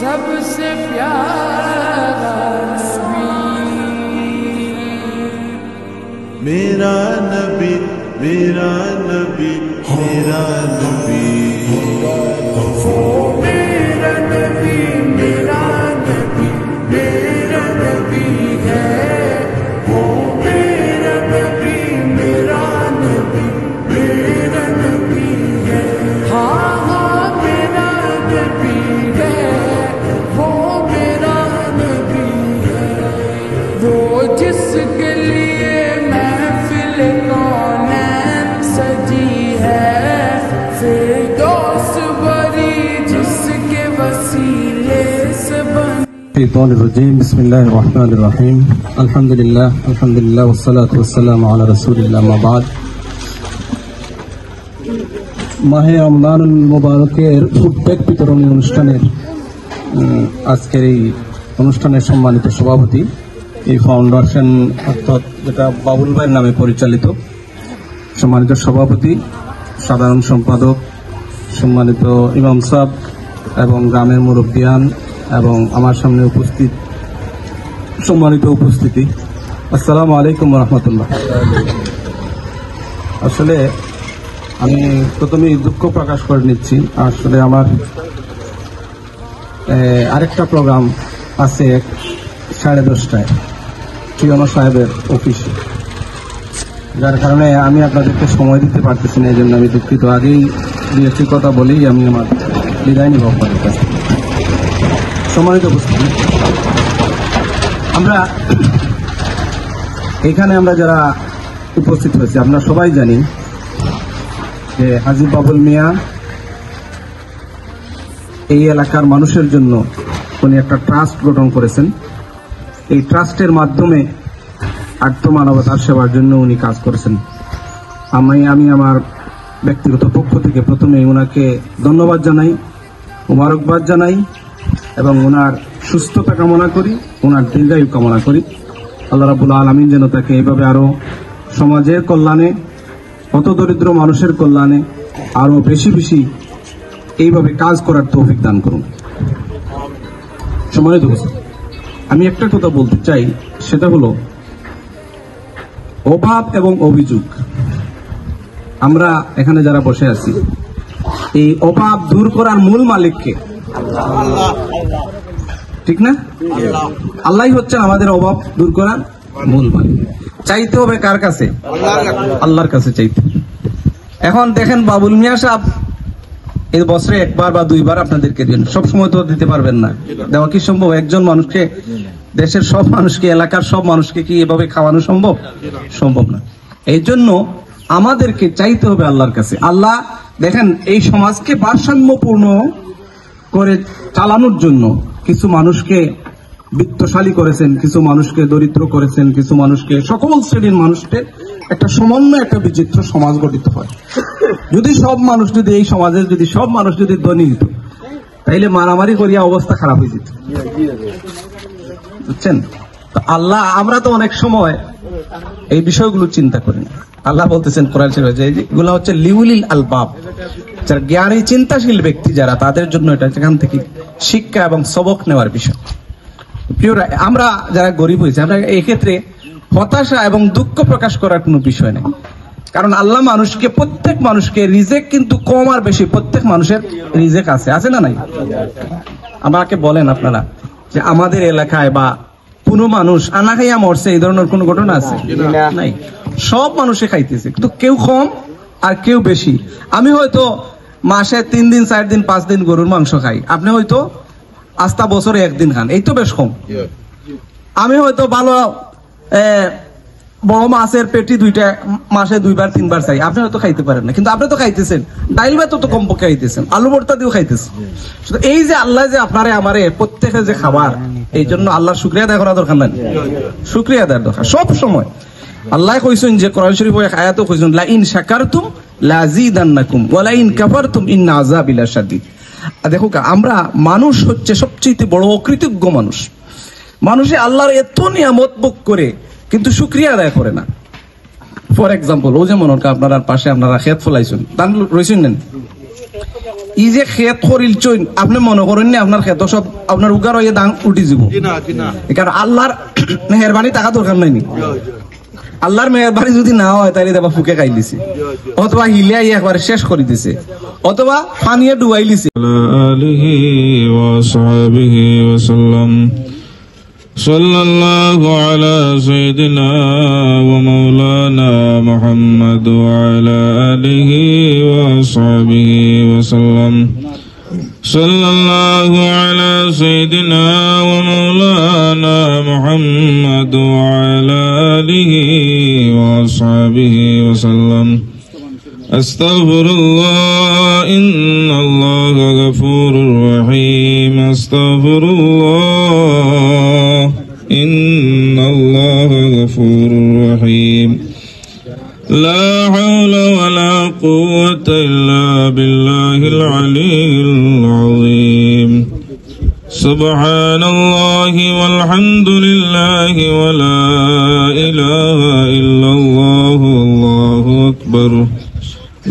सबसे प्यारा मेरा नबी मेरा नबी मेरा नबी मेरा नबी मेरा नबी मेरा नबी है वो मेरा नबी मेरा नबी मेरा नबी है हाँ हाँ मेरा नबी है वो मेरा नबी है वो जिसके लिए महफिल कौनैन सजी है फिरदौस बरी जिसके वसीले से बनी الشيطان الرجيم بسم الله الرحمن الرحيم الحمد لله والصلاة والسلام على رسول الله ما بعد মাহে রমজানুল মুবারকের ফুডব্যাক বিতরণী অনুষ্ঠানের আজকের এই অনুষ্ঠানের সম্মানিত সভাপতি এই ফাউন্ডেশন অর্থাৎ যেটা বাবুল ভাইয়ের নামে পরিচালিত সম্মানিত সভাপতি সাধারণ সম্পাদক সম্মানিত ইমাম সাহেব এবং গ্রামের মুরব্বিয়ান এবং আমার সামনে উপস্থিত সম্মানিত উপস্থিতি আসসালামু আলাইকুম ওয়া রাহমাতুল্লাহ। আসলে আমি প্রথমেই দুঃখ প্রকাশ করে নিচ্ছি, আসলে আমার আরেকটা প্রোগ্রাম আছে 10:30টায় টিওনো সাহেবের অফিসে, যার কারণে আমি আপনাদেরকে সময় দিতে পারতেছি না। এই জন্য আমি দুঃখিত। আগেই বিএসসির কথা বলেই আমি আমার বিদায় নিব আপনাদের কাছে। সম্মানিত উপস্থিতি, আমরা এখানে যারা উপস্থিত হয়েছি আমরা সবাই জানি যে হাজী বাবুল মিয়া এই এলাকার মানুষের জন্য উনি একটা ট্রাস্ট গঠন করেছেন। এই ট্রাস্টের মাধ্যমে আর্ত মানবতার সেবার জন্য উনি কাজ করেছেন। আমি আমার ব্যক্তিগত পক্ষ থেকে প্রথমে ওনাকে ধন্যবাদ জানাই, মোবারকবাদ জানাই এবং ওনার সুস্থতা কামনা করি, ওনার দীর্ঘায়ু কামনা করি। আল্লাহ রাব্বুল আলামিন যেন তাকে এইভাবে আরো সমাজের কল্যাণে, হতদরিদ্র মানুষের কল্যাণে আরো বেশি বেশি এইভাবে কাজ করার তৌফিক দান করুন। সম্মানিত উপস্থিতি, আমি একটা কথা বলতে চাই, সেটা হলো অভাব এবং অভিযোগ। আমরা এখানে যারা বসে আছি, এই অভাব দূর করার মূল মালিককে, ঠিক না? আল্লাহই হচ্ছেন আমাদের অভাব দূর করার মূল মালিক। চাইতে হবে কার কাছে? আল্লাহর কাছে চাইতে। এখন দেখেন বাবুল মিয়া সাহেব এই বছরে একবার বা দুইবার আপনাদেরকে দিন, সবসময় তো দিতে পারবেন না। দেওয়া কি সম্ভব? একজন মানুষকে, দেশের সব মানুষকে, এলাকার সব মানুষকে কি এভাবে খাওয়ানো সম্ভব? সম্ভব না। এই জন্য আমাদেরকে চাইতে হবে আল্লাহর কাছে। আল্লাহ দেখেন এই সমাজকে ভারসাম্যপূর্ণ করে চালানোর জন্য কিছু মানুষকে বিত্তশালী করেছেন, কিছু মানুষকে দরিদ্র করেছেন, কিছু মানুষকে, সকল শ্রেণীর মানুষকে একটা সমন্বয়, একটা বিচিত্র সমাজ গঠিত হয়। যদি সব মানুষ, যদি এই সমাজের যদি সব মানুষ যদি ধনী হতো, তাইলে মারামারি করিয়া অবস্থা খারাপ হয়ে যেত, বুঝছেন? তো আল্লাহ, আমরা তো অনেক সময় এই বিষয়গুলো চিন্তা করি না। আল্লাহ বলতেছেন কোরআন শরীফে যে এগুলো হচ্ছে লিউলিল আলবাব, যারা জ্ঞানী চিন্তাশীল ব্যক্তি যারা, তাদের জন্য এটা সেখান থেকে শিক্ষা এবং সবক নেওয়ার বিষয়। প্রিয়রা, আমরা যারা গরিব হয়েছি, আমরা এই ক্ষেত্রে হতাশা এবং দুঃখ প্রকাশ করার কোনো বিষয় নেই। কারণ আল্লাহ মানুষকে, প্রত্যেক মানুষকে রিজেক কিন্তু কম আর বেশি, প্রত্যেক মানুষের রিজেক আছে না নাই? আমাকে বলেন আপনারা যে আমাদের এলাকায় বা কোনো মানুষ আনা খাইয়া মরছে, এই ধরনের কোনো ঘটনা আছে? নাই। সব মানুষে খাইতেছে, কিন্তু কেউ কম আর কেউ বেশি। আমি হয়তো মাসে 3 দিন 4 দিন 5 দিন গরুর মাংস খাই, আপনি হয়তো আস্তা বছরে 1 দিন খান, এই তো বেশ কম। আমি হয়তো ভালো বড় মাছের পেটি দুইটা মাসে 2বার 3বার চাই, আপনি হয়তো খাইতে পারেন না, কিন্তু আপনি তো খাইতেছেন। ডাইল ভাত তো কমপক্ষে খাইতেছেন, আলু ভর্তা দিয়েও খাইতেছেন। এই যে আল্লাহ যে আপনারে আমারে প্রত্যেকে যে খাবার, এই জন্য আল্লাহর শুকরিয়া আদায় করা দরকার নাই? শুকরিয়া আদায় দরকার সব সময়। আল্লাহ কইছেন যে কোরআন শরীফে এক আয়াতও কইছেন, লা ইন শাকারতুম লাযীদান্নাকুম ওয়া লা ইন কাফারতুম ইন্না আযাবি লাশাদীদ। দেখো, আমরা মানুষ হচ্ছে সবচেয়ে বড় অকৃতজ্ঞ মানুষ। মানুষে আল্লাহর এত নিয়ামত ভোগ করে কিন্তু শুকরিয়া আদায় করে না। ফর এক্সাম্পল, ও যেমন আপনার পাশে আপনারা ক্ষেত ফলাইছেন, ধান রইছেন নেন, এই যে ক্ষেত করিল চইন, আপনি মনে করেন না আপনার ক্ষেত সব আপনার উগার হয়ে দান উঠি যাব? কারণ আল্লাহর মেহরবানি টাকা দরকার নাই। আল্লাহর মেহরবানি যদি না হয় তাহলে দেবা ফুকে খাই দিছে, অথবা হিলিয়াই একবার শেষ করে দিছে, অথবা পানিয়ে ডুবাই দিছে। আলিহি ওয়া সাহবিহি ওয়া সাল্লাম। সাল্লাল্লাহু আলা সাইয়্যিদিনা ওয়া মাওলানা মুহাম্মদ ওয়া আলা আলিহি ওয়া সাহবিহি ওয়া সাল্লাম। সাল্লাল্লাহু আলা সাইয়্যিদিনা ওয়া মাওলানা মুহাম্মদ ওয়া আলা আলিহি ওয়া সাহবিহি ওয়া সাল্লাম। আস্তাগফিরুল্লাহ, ইন্নাল্লাহা গফুরুর রহিম। আস্তাগফিরুল্লাহ, ইন্নাল্লাহা গফুরুর রহিম। লা হাওলা ওয়া লা কুওয়াতা ইল্লা বিল্লাহিল আলিয়্যিল আযীম। সুবহানাল্লাহি ওয়াল হামদুলিল্লাহি ওয়া লা ইলাহা ইল্লাল্লাহু আল্লাহু আকবার।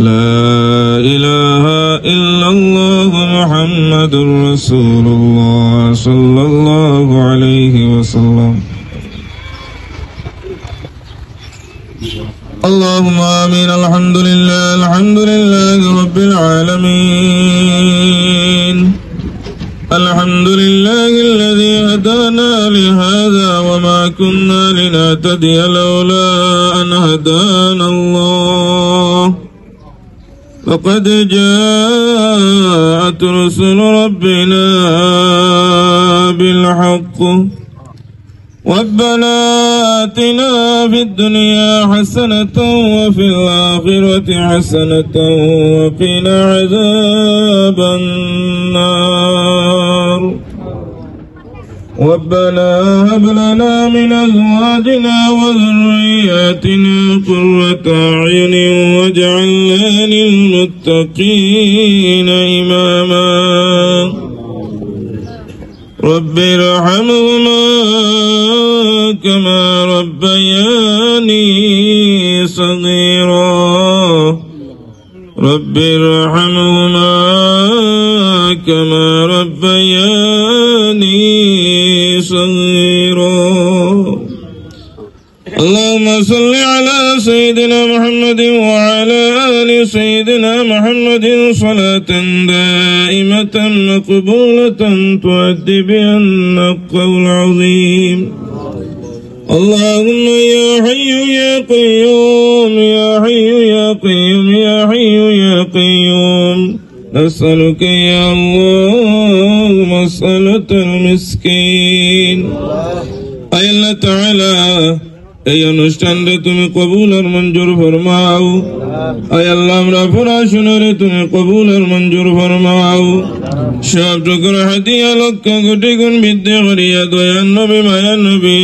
লা ইলাহা ইল্লাল্লাহু মুহাম্মাদুর রাসূলুল্লাহ সাল্লাল্লাহু আলাইহি ওয়াসাল্লাম। اللهم آمين. الحمد لله رب العالمين. الحمد لله الذي هدانا لهذا وما كنا لنهتدي لولا أن هدانا الله لقد جاءت رسل ربنا بالحق ربنا آتنا في الدنيا حسنة وفي الآخرة حسنة وقنا عذاب النار ربنا هب لنا من أزواجنا وذرياتنا قرة أعين واجعلنا للمتقين إماما رب ارحمهما كما ربياني صغيرا رب ارحمهما كما ربياني صغيرا اللهم صل على سيدنا محمد وعلى آل سيدنا محمد صلاة دائمة مقبولة تؤدي بها الحق العظيم اللهم يا حي يا قيوم يا حي يا قيوم يا حي يا قيوم نسألك يا الله مسألة المسكين أي الله تعالى এই অনুষ্ঠানরে তুমি কবুল আর মঞ্জুর ফরমাও আয় আল্লাহ আমরা পড়াশোনারে তুমি কবুল আর মঞ্জুর ফরমাও সব টুকুর হাদিয়া লক্ষ কোটি গুণ বৃদ্ধি করিয়া দয়ার নবী মায়ার নবী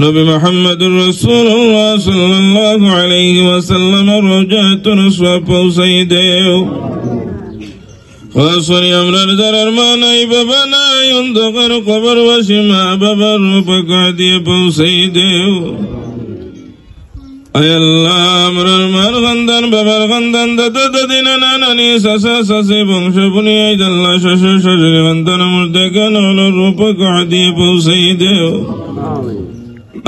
নবী মুহাম্মদুর রাসূলুল্লাহ সাল্লাল্লাহু আলাইহি ওয়াসাল্লামের রওজাতুন সওয়াব পৌঁছাই দেও খাসরি আমরার যারার মা নাই বাবা নাই অন্ধকার কবরবাসী মা বাবার রূপকা দিয়ে পৌঁছাই দেও আয় আল্লাহ আমরার মার খানদান বাবার খানদান দাদা দাদি নানা নানি চাচা চাচি বংশ বুনিয়াদ আল্লাহ শ্বশুর শাশুড়ি খানদান মুর্দে গানর রূপকা দিয়ে পৌঁছাই দেও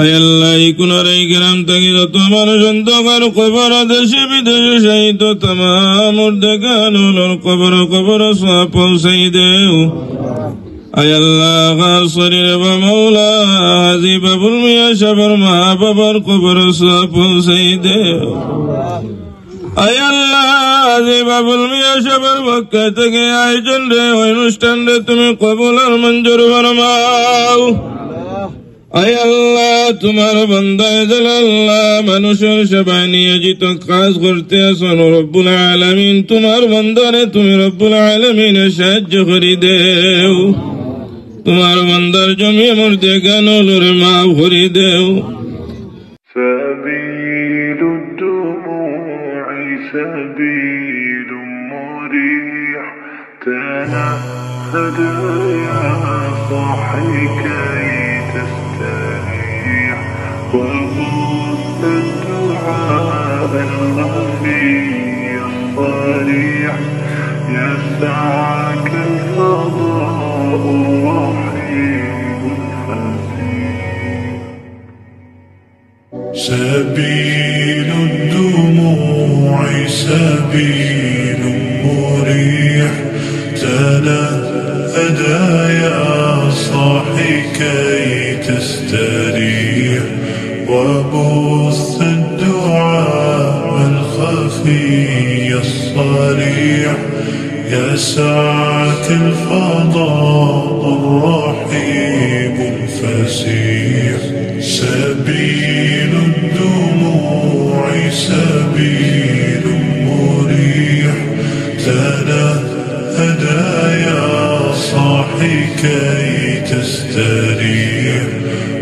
আয় আল্লাহ এই কোনার এই গ্রাম থেকে যত মানুষ অন্ধকার কবর দেশে বিদেশে শহীদ তামাম মুর্দে গানর কবর কবর সওয়াব পৌঁছাই দেও আয় আল্লাহ খাসরির বা মৌলা হাজী বাবুল মিয়া সাহেবের মা বাবার কবর সওয়াব পৌঁছাই দেও আয় আল্লাহ হাজী বাবুল মিয়া সাহেবের পক্ষ থেকে আয়োজন রে অনুষ্ঠান রে তুমি কবুল আর মঞ্জুর ফরমাও আয় আল্লাহ তোমার বান্দা জালাল্লাহ মানুষের সেবায় নিয়োজিত কাজ করতে আসুন রব্বুল আলামিন তোমার বান্দারে তুমি রব্বুল আলামিনের সাহায্য করে দেও তোমার বান্দার জমি মুর্দে গানলরে মাফ করে দেও سبيل الدموع سبيل مريح تنهد يا صاحي كي تستريح وغص الدعاء الخفي الصريح يسعك الفضاء الرحيم الفسيح سبيل الدموع سبيل مريح تنهدى يا صاحي كي تستريح وبث الدعاء الخفي الصريح يسعك الفضاء الرحيم الفسيح سبيل الدموع سبيل مريح تنهدى يا صاحي كي تستريح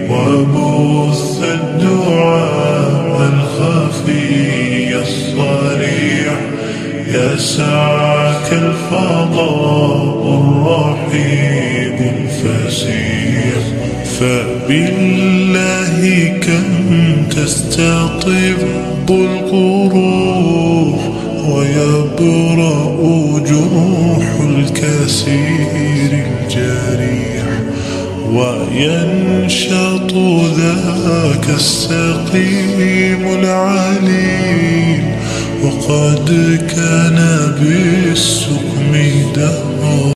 وبث الدعاء الخفي الصريح يسعك الفضاء الرحيم الفسيح فبالله كم تستطب القروح ويبرأ جروح الكثير الجريح وينشط ذاك السقيم العليل وقد كان بالسقم دهر